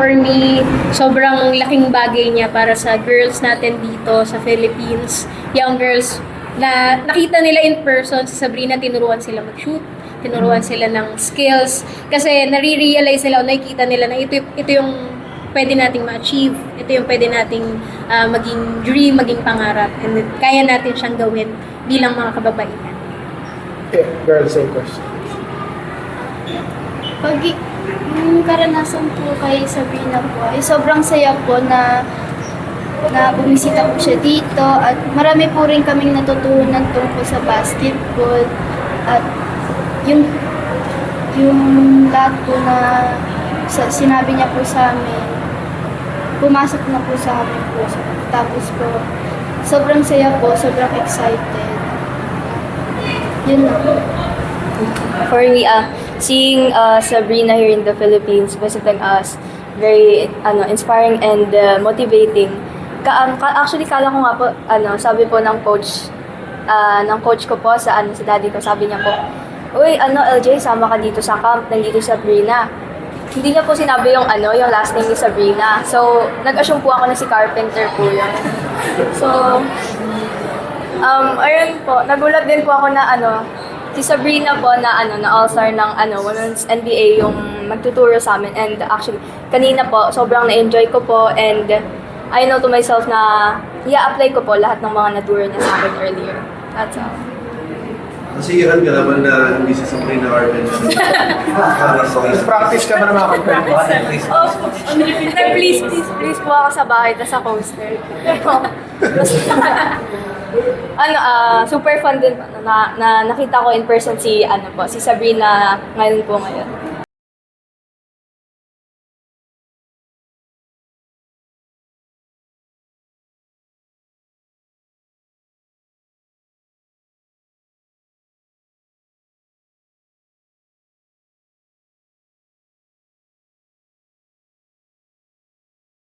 for me, sobrang laking bagay niya para sa girls natin dito sa Philippines. Young girls na nakita nila in person, si Sabrina, tinuruan sila mag-shoot, tinuruan sila ng skills. Kasi nare-realize nila o nakikita nila na ito yung pwede nating ma-achieve. Ito yung pwede nating maging dream, maging pangarap. And kaya natin siyang gawin bilang mga kababaihan. Okay, girl, same question. Pag yung karanasan po kay Sabrina po, ay sobrang saya po na bumisita po siya dito at marami po rin kaming natutunan tungkol sa basketball at yung lahat po na sinabi niya po sa amin, pumasok na po sa amin po. Tapos po, sobrang saya po, sobrang excited. Yun na. For me, seeing Sabrina here in the Philippines visiting us, very inspiring and motivating. Actually, kala ko nga po, sabi po ng coach ko po sa daddy ko, sabi niya po, "Uy, LJ, sama ka dito sa camp, nandito si Sabrina." Hindi niya po sinabi yung last name ni Sabrina. So, nag-assume po ako na si Carpenter po yun. So, ayun po, nagulat din po ako na si Sabrina po na all-star ng Women's NBA yung magtuturo sa amin. And actually, kanina po, sobrang na-enjoy ko po and I know to myself na i-apply ko po lahat ng mga naturo niya sa akin earlier. That's all. Nasiyahan ka naman na hindi si Sabrina Carpenter. Practice ka ba ng mga content? Oh, please po ako sa bahay, sa coaster. Super fun din po na nakita ko in person si Sabrina ngayon.